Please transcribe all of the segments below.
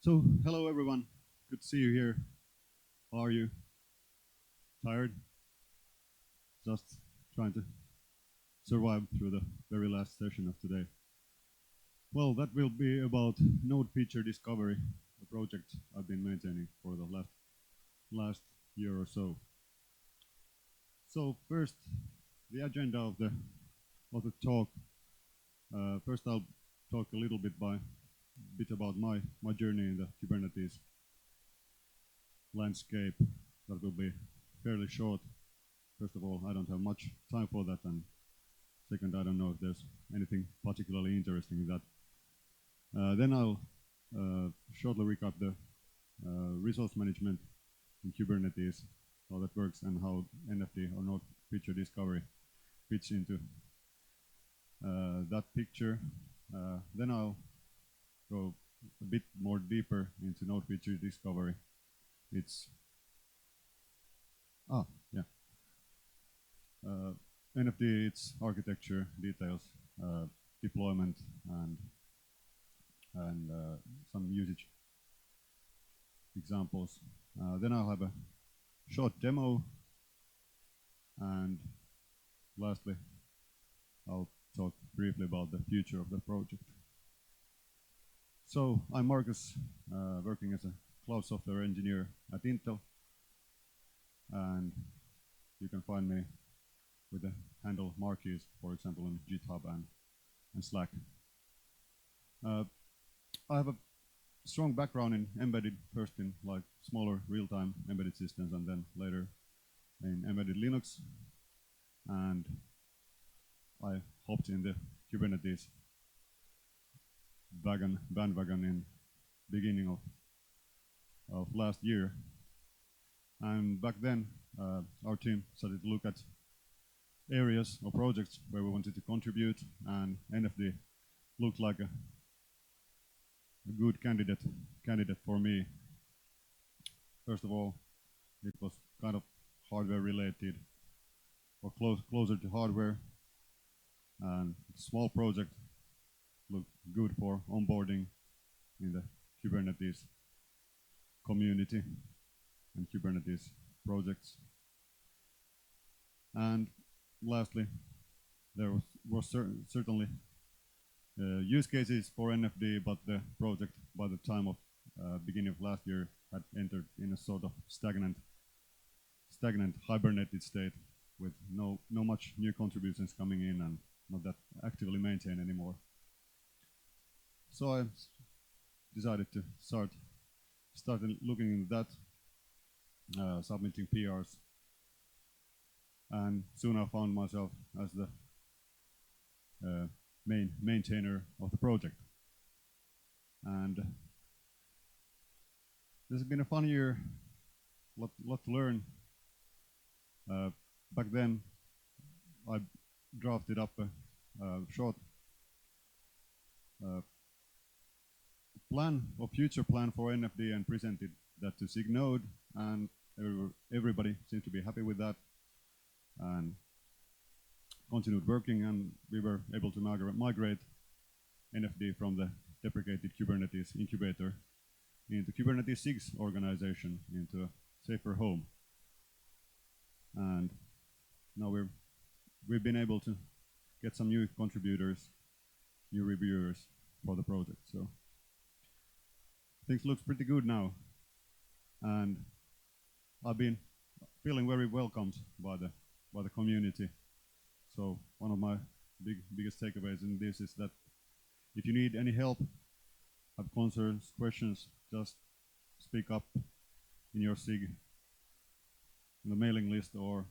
So, hello everyone. Good to see you here. How are you? Tired? Just trying to survive through the very last session of today. Well, that will be about node feature discovery, a project I've been maintaining for the last year or so. So first, the agenda of the talk. First, I'll talk a little bit about my journey in the Kubernetes landscape. That will be fairly short. First of all, I don't have much time for that, and second, I don't know if there's anything particularly interesting in that. Then I'll shortly recap the resource management in Kubernetes, how that works, and how NFD or node feature discovery fits into that picture. Then I'll go a bit more deeper into node feature discovery. NFD, its architecture, details, deployment, and some usage examples. Then I'll have a short demo, and lastly, I'll talk briefly about the future of the project. So I'm Markus, working as a cloud software engineer at Intel, and you can find me with the handle Markus, for example, on GitHub and Slack. I have a strong background in embedded, first in like smaller real-time embedded systems, and then later in embedded Linux. And I hopped in the Kubernetes bandwagon in beginning of last year. And back then, our team started to look at areas or projects where we wanted to contribute, and NFD looked like a good candidate for me. First of all, it was kind of hardware related, or closer to hardware, and small project looked good for onboarding in the Kubernetes community and Kubernetes projects. And lastly, there was certainly use cases for NFD, but the project by the time of beginning of last year had entered in a sort of stagnant hibernated state with no much new contributions coming in and not that actively maintained anymore. So I decided to start looking into that, submitting PRs, and soon I found myself as the main maintainer of the project. And this has been a fun year, lot to learn. Back then, I drafted up a short future plan for NFD and presented that to Signode, and everybody seemed to be happy with that and continued working, and we were able to migrate NFD from the deprecated Kubernetes incubator into Kubernetes 6 organization, into a safer home. And now we've been able to get some new contributors, new reviewers for the project. So things look pretty good now, and I've been feeling very welcomed by the community. So one of my biggest takeaways in this is that if you need any help, have concerns, questions, just speak up in your SIG, in the mailing list, or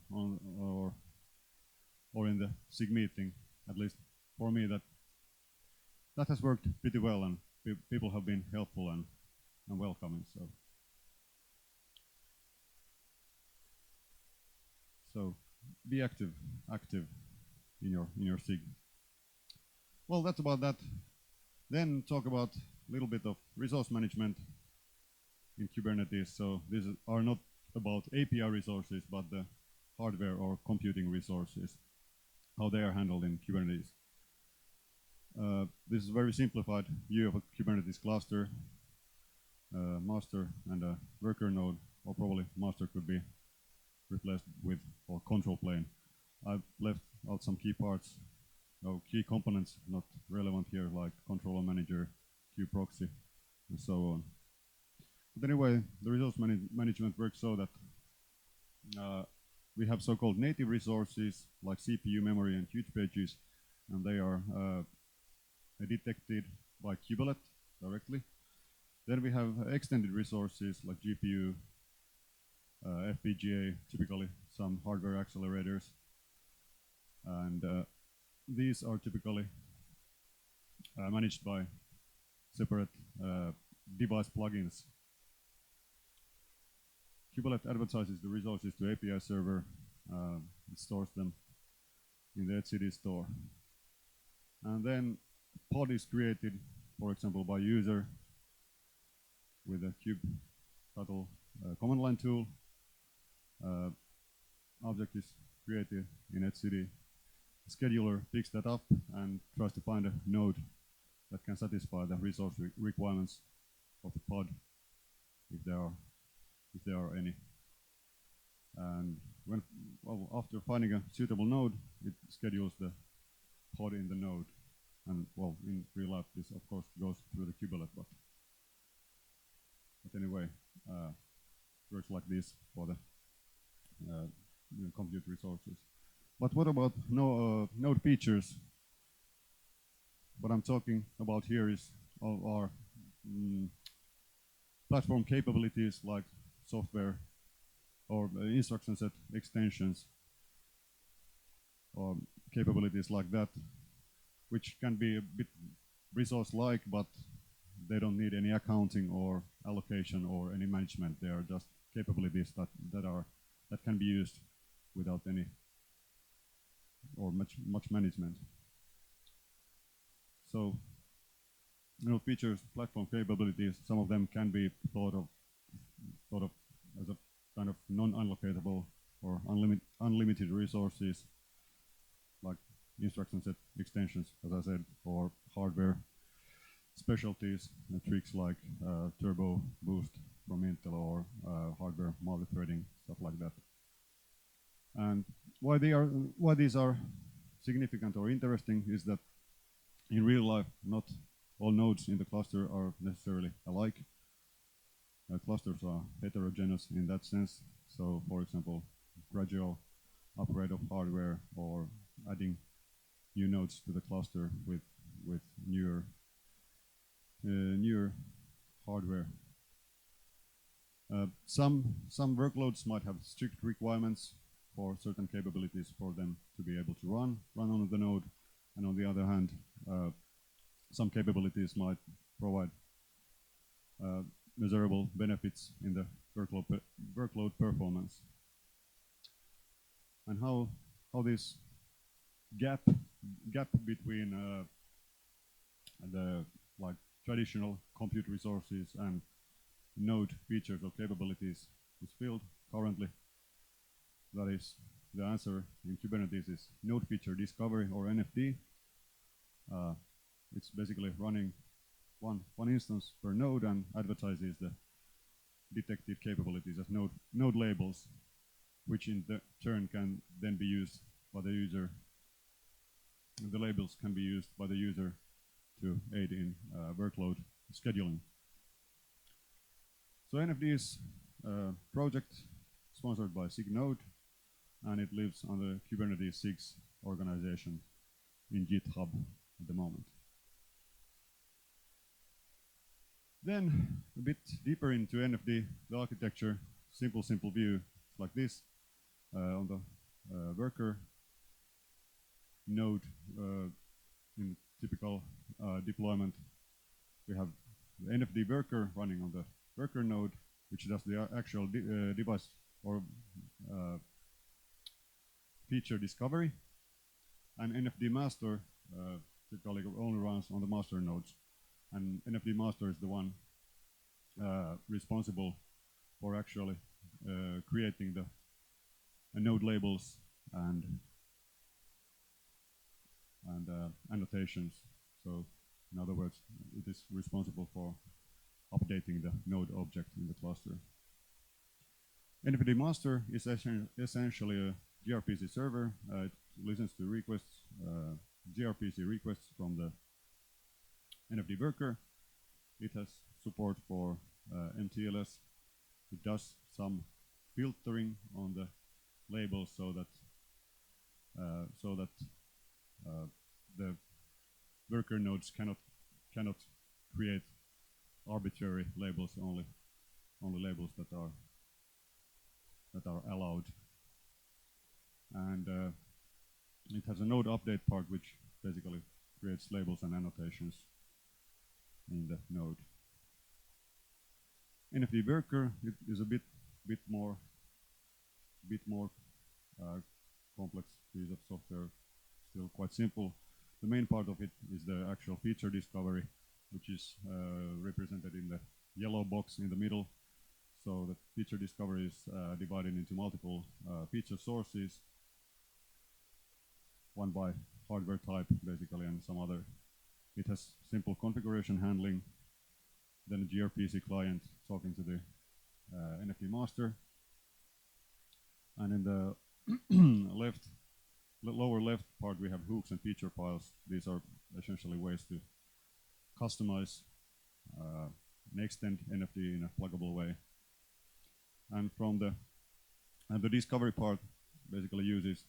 in the SIG meeting. At least for me, that has worked pretty well, and people have been helpful and welcoming. So be active in your SIG. Well, that's about that. Then talk about a little bit of resource management in Kubernetes. So these are not about API resources, but the hardware or computing resources, how they are handled in Kubernetes. This is a very simplified view of a Kubernetes cluster. master and a worker node, or probably master could be replaced with or control plane. I've left out some key parts, key components not relevant here, like controller manager, kubeproxy, and so on. But anyway, the resource management works so that we have so-called native resources like CPU, memory, and huge pages, and they are detected by kubelet directly. Then we have extended resources like GPU, FPGA, typically some hardware accelerators, and these are typically managed by separate device plugins. Kubelet advertises the resources to API server, it stores them in the etcd store. And then pod is created, for example, by user with a kubectl command line tool. Object is created in etcd. Scheduler picks that up and tries to find a node that can satisfy the resource requirements of the pod, if there are any. And after finding a suitable node, it schedules the pod in the node. And well, in real life, this of course goes through the kubelet, but anyway, works like this for the compute resources. But what about node features? What I'm talking about here is our platform capabilities like software or instruction set extensions or capabilities like that, which can be a bit resource-like, but they don't need any accounting or allocation or any management. They are just capabilities that can be used without any or much management. So, features, platform capabilities, some of them can be thought of as a kind of non-allocatable or unlimited resources, like instruction set extensions, as I said, or hardware specialties, tricks like turbo boost from Intel or hardware multi-threading, stuff like that. And why these are significant or interesting is that in real life, not all nodes in the cluster are necessarily alike. Clusters are heterogeneous in that sense. So, for example, gradual upgrade of hardware or adding new nodes to the cluster with newer hardware. Some workloads might have strict requirements for certain capabilities for them to be able to run on the node, and on the other hand, some capabilities might provide measurable benefits in the workload performance. And how this gap between the traditional compute resources and node features or capabilities is filled currently. That is, the answer in Kubernetes is node feature discovery, or NFD. It's basically running one instance per node and advertises the detected capabilities as node labels, which in turn can then be used by the user. The labels can be used by the user to aid in workload scheduling. So NFD is a project sponsored by SIG-Node, and it lives on the Kubernetes 6 organization in GitHub at the moment. Then a bit deeper into NFD, the architecture, simple view like this. On the worker node in typical deployment, we have the NFD-Worker running on the worker node, which does the actual device or feature discovery, and NFD-Master typically only runs on the master nodes. And NFD-Master is the one responsible for actually creating the node labels and annotations. So, in other words, it is responsible for updating the node object in the cluster. NFD master is essentially a gRPC server. It listens to requests, gRPC requests from the NFD-Worker. It has support for MTLS. It does some filtering on the labels so that the worker nodes cannot create arbitrary labels, only labels that are allowed. And it has a node update part which basically creates labels and annotations in the node. NFD-Worker is a bit more complex piece of software, still quite simple. The main part of it is the actual feature discovery, which is represented in the yellow box in the middle. So the feature discovery is divided into multiple feature sources, one by hardware type basically and some other. It has simple configuration handling, then a gRPC client talking to the NFD master, and in the lower left part we have hooks and feature files. These are essentially ways to customize and extend NFD in a pluggable way. And from the discovery part basically uses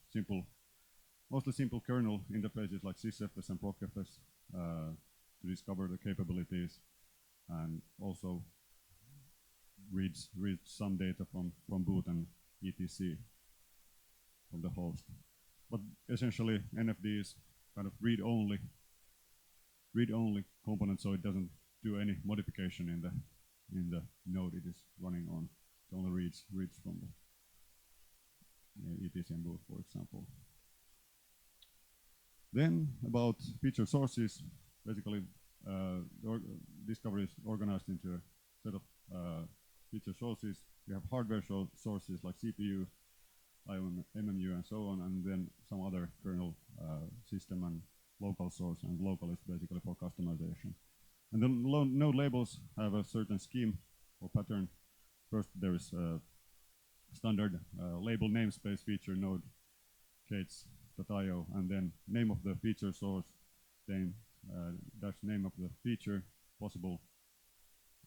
mostly simple kernel interfaces like sysfs and procfs to discover the capabilities, and also reads some data from boot and etc from the host. But essentially NFD is kind of read-only component, so it doesn't do any modification in the node it is running on. It only reads from the etc and boot, for example. Then about feature sources, basically discovery is organized into a set of feature sources. We have hardware sources like CPU, IOMMU and so on, and then some other kernel system and local source, and local is basically for customization. And the node labels have a certain scheme or pattern. First there is a standard label namespace feature node cates.io, and then name of the feature source, then dash name of the feature, possible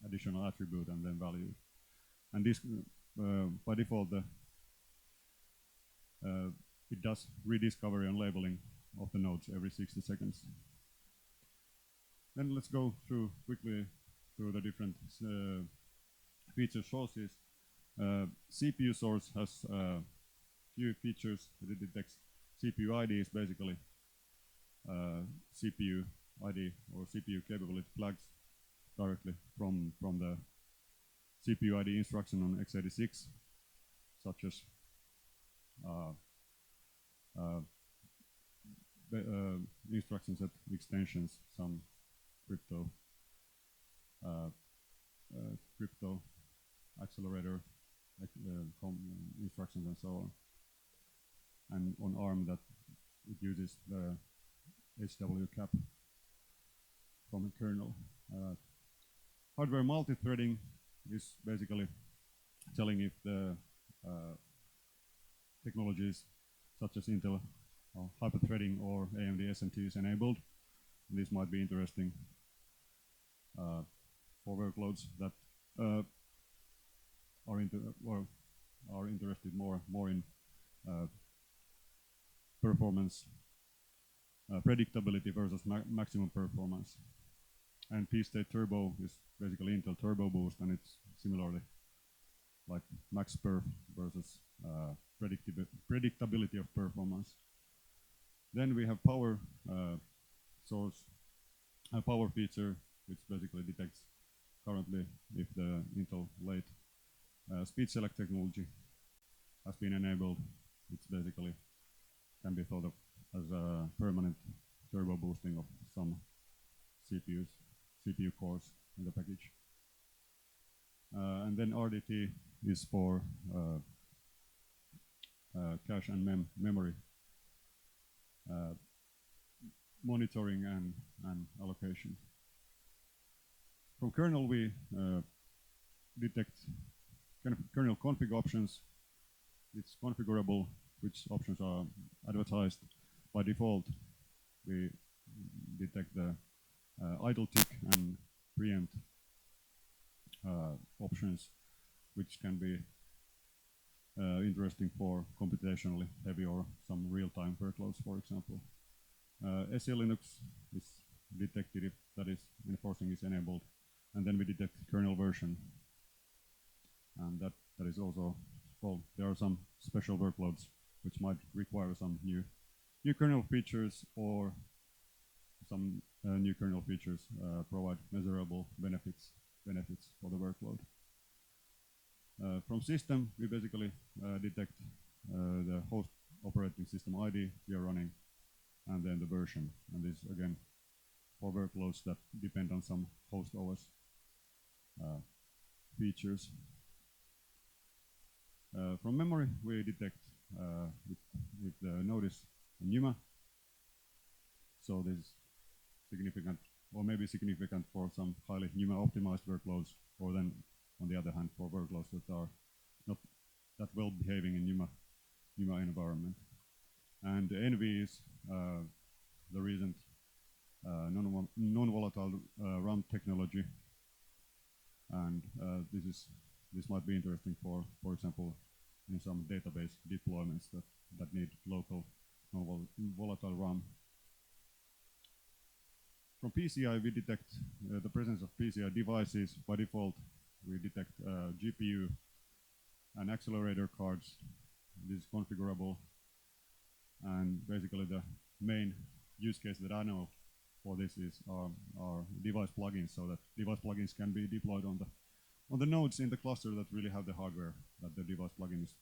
additional attribute, and then value. And this by default it does rediscovery and labeling of the nodes every 60 seconds. Then let's go quickly through the different feature sources. CPU source has few features that it detects. CPU ID is basically CPU ID or CPU capability flags directly from the CPU ID instruction on x86, such as instruction set extensions, some crypto accelerator instructions and so on. And on ARM that it uses the HW-cap from a kernel. Hardware multi-threading is basically telling if the technologies such as Intel hyper-threading or AMD SMT is enabled. This might be interesting for workloads that are interested more in performance predictability versus maximum performance. And P-State Turbo is basically Intel Turbo Boost, and it's similarly like max perf versus predictability of performance. Then we have power source, power feature, which basically detects currently if the Intel late speed select technology has been enabled. It's basically can be thought of as a permanent turbo boosting of some CPU cores in the package. And then RDT is for cache and memory monitoring and allocation. From kernel we detect kernel config options. It's configurable which options are advertised. By default, we detect the idle tick and preempt options, which can be interesting for computationally heavy or some real-time workloads, for example. SE Linux is detected if that is enforcing is enabled, and then we detect kernel version, and that is also, well, there are some special workloads which might require some new kernel features, or some new kernel features provide measurable benefits for the workload. From system, we basically detect the host operating system ID we are running, and then the version. And this again for workloads that depend on some host OS features. From memory, we detect if the node is NUMA. So this is significant, or maybe significant for some highly NUMA optimized workloads, or then on the other hand for workloads that are not that well behaving in NUMA environment. And NV is the recent non-volatile RAM technology, and this might be interesting for example, in some database deployments that need local non-volatile RAM. From PCI, we detect the presence of PCI devices. By default, we detect GPU and accelerator cards. This is configurable, and basically the main use case that I know for this is our device plugins, so that device plugins can be deployed on the nodes in the cluster that really have the hardware that the device plugin is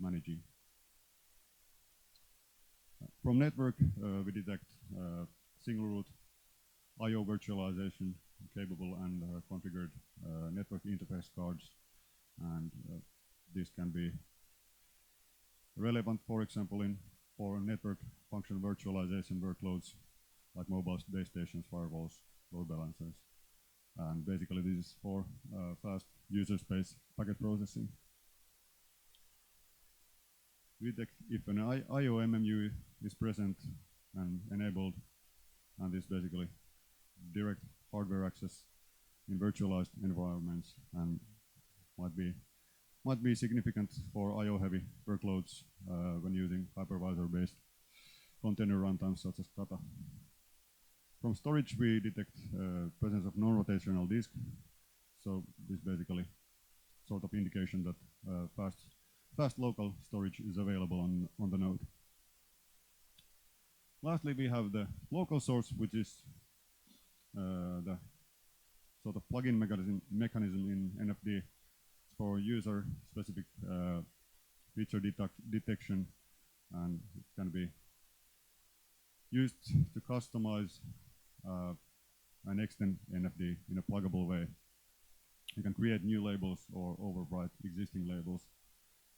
managing. From network, we detect single root I/O virtualization capable and configured network interface cards, and this can be relevant, for example, for network function virtualization workloads like mobile base stations, firewalls, load balancers, and basically this is for fast user space packet processing. We detect if an IOMMU is present and enabled, and this basically direct hardware access in virtualized environments, and might be significant for IO-heavy workloads when using hypervisor-based container runtimes such as Kata. From storage, we detect presence of non-rotational disk. So this basically sort of indication that fast local storage is available on the node. Lastly, we have the local source, which is the sort of plugin mechanism in NFD for user-specific feature detection, and it can be used to customize and extend NFD in a pluggable way. You can create new labels or overwrite existing labels.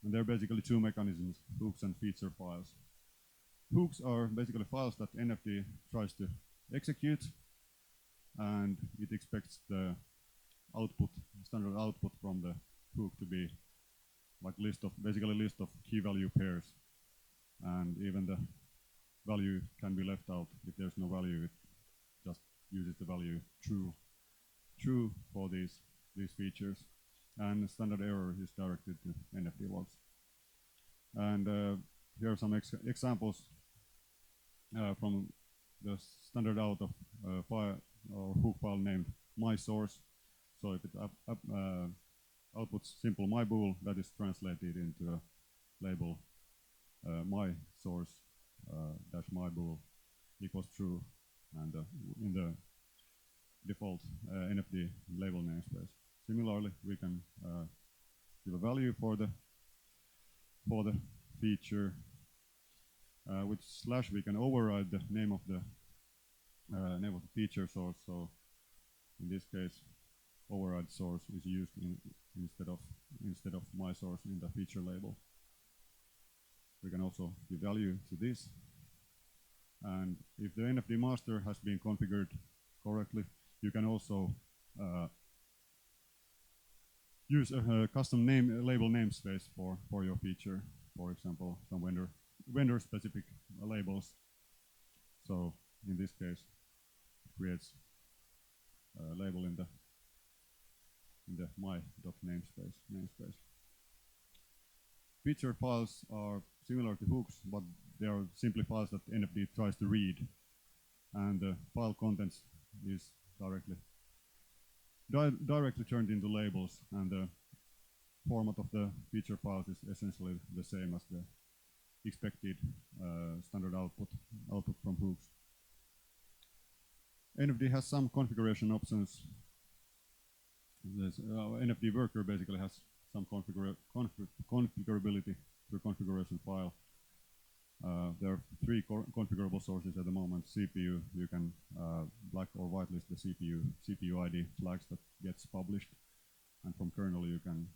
And there are basically two mechanisms, hooks and feature files. Hooks are basically files that NFD tries to execute, and it expects the output, standard output from the hook to be like basically list of key value pairs, and even the value can be left out. If there's no value, it just uses the value true for these features, and the standard error is directed to NFD logs. And here are some examples from the standard out of file or hook file named my source. So if it outputs simple my bool, that is translated into a label my source dash my bool equals true, and in the default NFD label namespace. Similarly, we can give a value for the feature. With slash, we can override the name of the feature source. So in this case, override source is used instead of my source in the feature label. We can also give value to this, and if the NFD master has been configured correctly, you can also use a custom label namespace for your feature. For example, some vendor specific labels. So in this case, it creates a label in the my.namespace. Feature files are similar to hooks, but they are simply files that NFD tries to read, and the file contents is directly turned into labels, and the format of the feature files is essentially the same as the expected standard output from hooks. NFD has some configuration options. NFD-Worker basically has some configurability through configuration file. There are 3 configurable sources at the moment. CPU, you can black or whitelist the CPU ID flags that gets published, and from kernel you can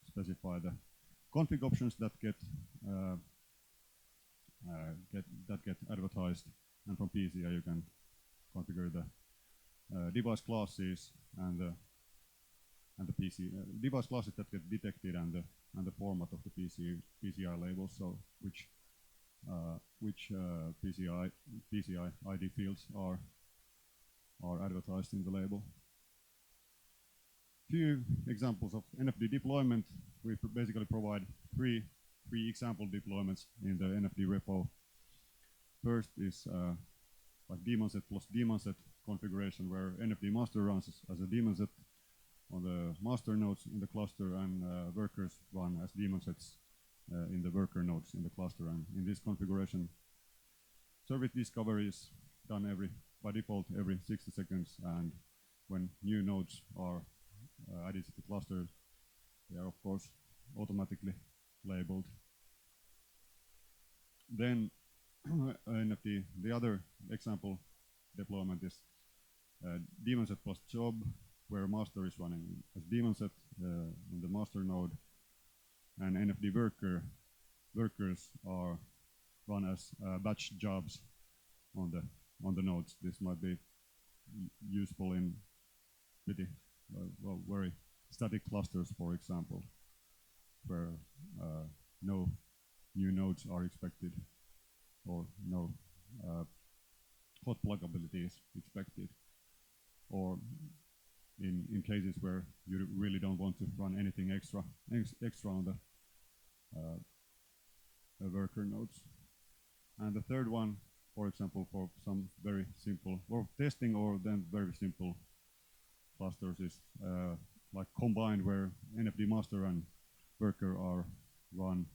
specify the config options that get advertised, and from PCI you can configure the device classes and the device classes that get detected, and the format of the PCI labels. So which PCI ID fields are advertised in the label. Few examples of NFD deployment. We basically provide three example deployments in the NFD repo. First is like daemon set plus daemon set configuration, where NFD master runs as a daemon set on the master nodes in the cluster, and workers run as daemon sets in the worker nodes in the cluster. And in this configuration, service discovery is done by default every 60 seconds, and when new nodes are added to the cluster, they are of course automatically labeled. Then NFD, the other example deployment is daemon set plus job, where master is running as daemon set in the master node, and NFD workers are run as batch jobs on the nodes. This might be useful in pretty very static clusters, for example, where no new nodes are expected, or no hot pluggability is expected, or in cases where you really don't want to run anything extra on the worker nodes. And the third one, for example, for some very simple or testing, or then very simple clusters, is like combined, where NFD master and worker are run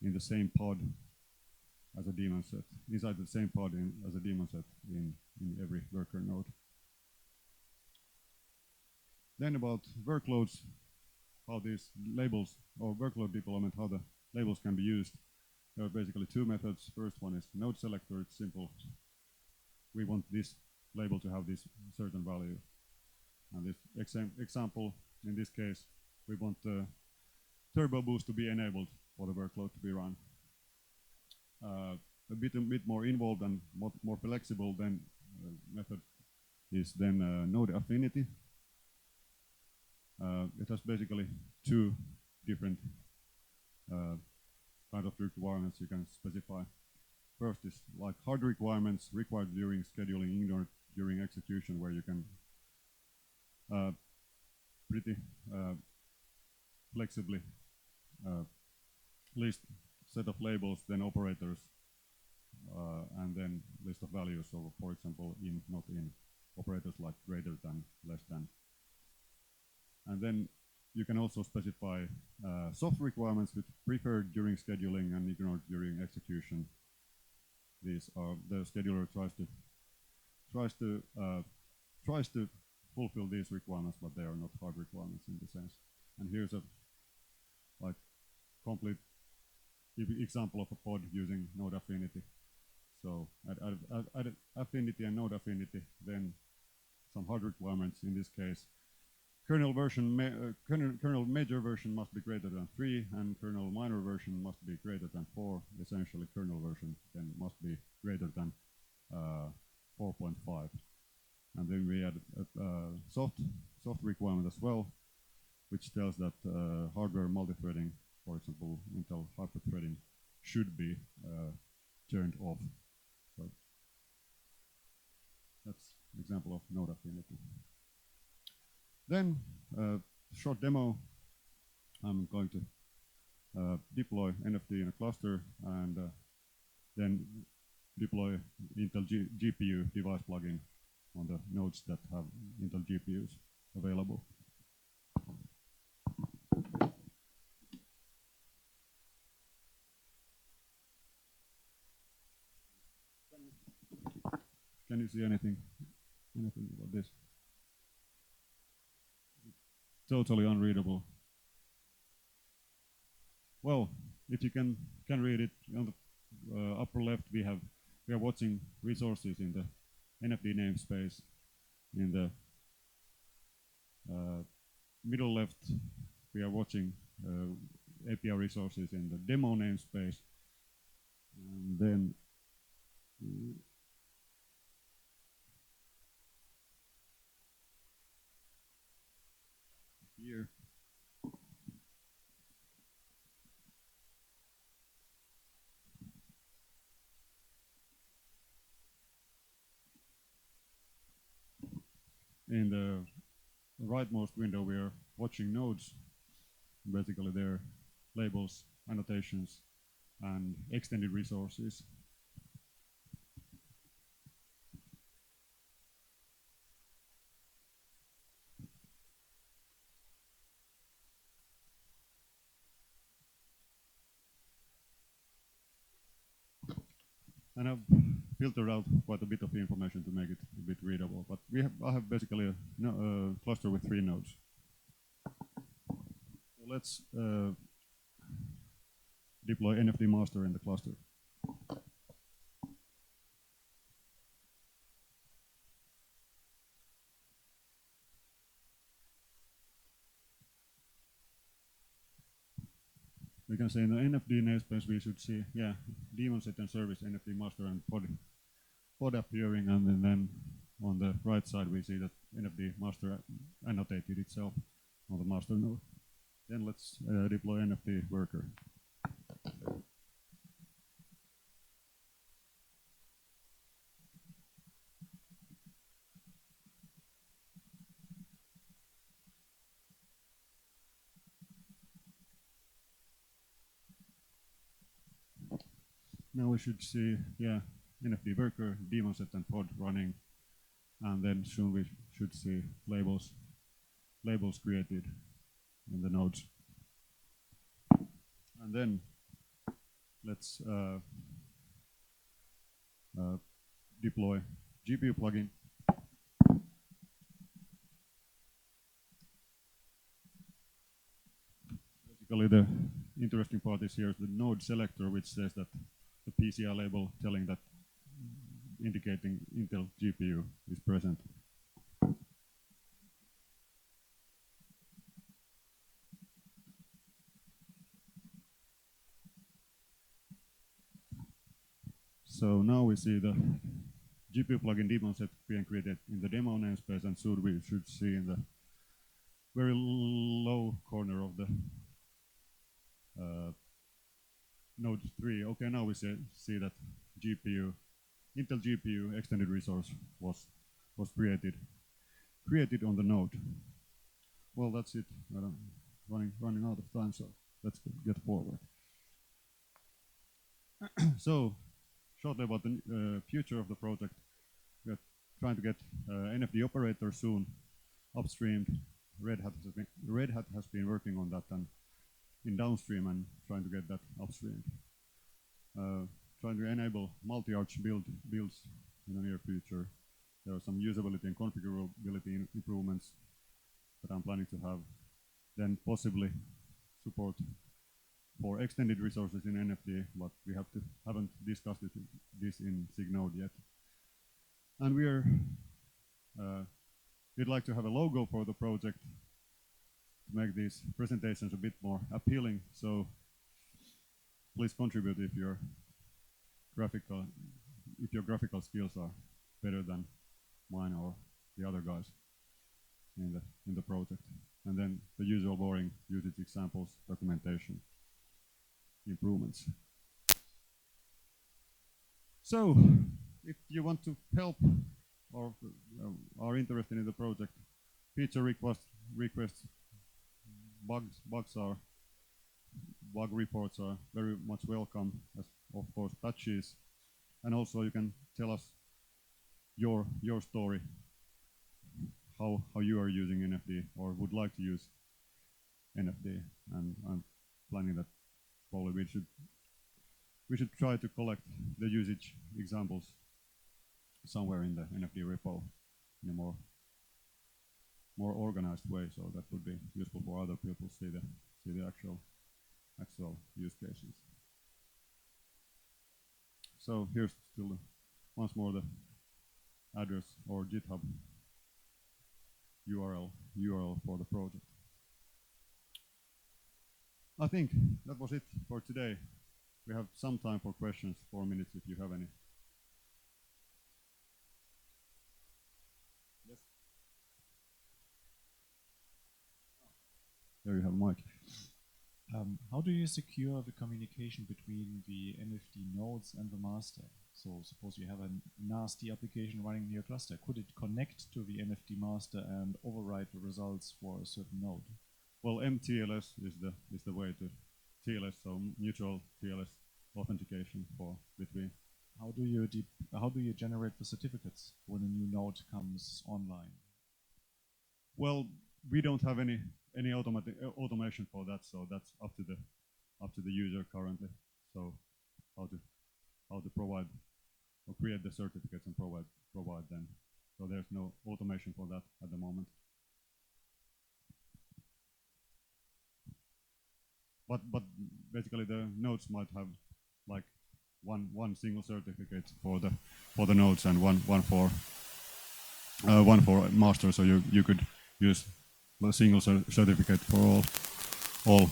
in the same pod as a daemon set, inside the same pod as a daemon set in every worker node. Then about workloads, how these labels, or workload deployment, how the labels can be used. There are basically 2 methods. First one is node selector. It's simple. We want this label to have this certain value. And this example, in this case, we want the turbo boost to be enabled for the workload to be run. A bit more involved and more flexible than method is then node affinity. It has basically 2 different kind of requirements you can specify. First is like hard requirements required during scheduling, ignored during execution, where you can pretty flexibly list set of labels, then operators, and then list of values. So for example, in, not in, operators like greater than, less than. And then you can also specify soft requirements which preferred during scheduling and ignored during execution. These are the scheduler tries to fulfill these requirements, but they are not hard requirements in the sense. And here's a like complete example of a pod using node affinity. So add affinity and node affinity, then some hard requirements. In this case, kernel major version must be greater than 3, and kernel minor version must be greater than 4. Essentially, kernel version then must be greater than 4.5. And then we add soft soft requirement as well, which tells that hardware multi-threading, for example, Intel hyper-threading, should be turned off. So that's an example of node affinity. Then, short demo. I'm going to deploy NFD in a cluster and then deploy Intel GPU device plugin on the nodes that have Intel GPUs available. Can you see anything about this? Totally unreadable. Well, if you can read it, on the upper left we are watching resources in the NFD namespace. In the middle left we are watching API resources in the demo namespace, and then here in the rightmost window we are watching nodes, basically their labels, annotations, and extended resources. And I've filtered out quite a bit of information to make it a bit readable. But I have basically a cluster with 3 nodes. So let's deploy NFD master in the cluster. We can say in the NFD namespace we should see, daemon set and service NFD master and pod appearing, and then on the right side we see that NFD master annotated itself on the master node. Then let's deploy NFD-Worker. Now we should see, NFD-Worker, daemon set and pod running, and then soon we should see labels created in the nodes. And then let's deploy GPU plugin. Basically, the interesting part is here the node selector, which says that the PCI label telling that indicating Intel GPU is present. So now we see the GPU plugin daemon set being created in the demo namespace, and soon we should see in the very low corner of the node 3. Okay, now we see that Intel GPU extended resource was created on the node. Well, that's it. Running out of time, so let's get forward. So, shortly about the future of the project. We are trying to get NFD operator soon upstreamed. Red Hat has been working on that and in downstream and trying to get that upstream. Trying to enable multi-arch builds in the near future. There are some usability and configurability improvements that I'm planning to have. Then possibly support for extended resources in NFD, but we haven't discussed this in SIG-Node yet. And we'd like to have a logo for the project to make these presentations a bit more appealing. So please contribute if your graphical skills are better than mine or the other guys. in the project. And then the usual boring usage examples, documentation, improvements. So, if you want to help or are interested in the project, feature requests, bug reports are very much welcome, as of course patches, and also you can tell us your story, how you are using NFD or would like to use NFD, and I'm planning that probably we should try to collect the usage examples somewhere in the NFD repo in a more organized way, so that would be useful for other people to see the actual use cases. So here's still once more the address or GitHub URL for the project. I think that was it for today. We have some time for questions, 4 minutes if you have any. Yes. There you have a mic. How do you secure the communication between the NFD nodes and the master? So suppose you have a nasty application running in your cluster. Could it connect to the NFD master and override the results for a certain node? Well, MTLS is the way to TLS, so mutual TLS authentication between. How do you generate the certificates when a new node comes online? Well, we don't have any automation for that, so that's up to the user currently. So how to provide or create the certificates and provide them. So there's no automation for that at the moment. But basically the nodes might have like one single certificate for the nodes and one for master. So you could use a single certificate for all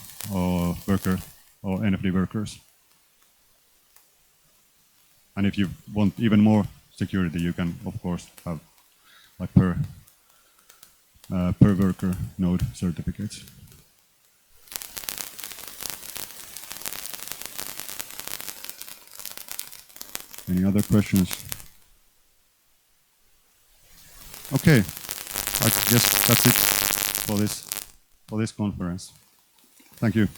worker or NFD workers. And if you want even more security, you can of course have like per worker node certificates. Any other questions? Okay, I guess that's it for this conference. Thank you.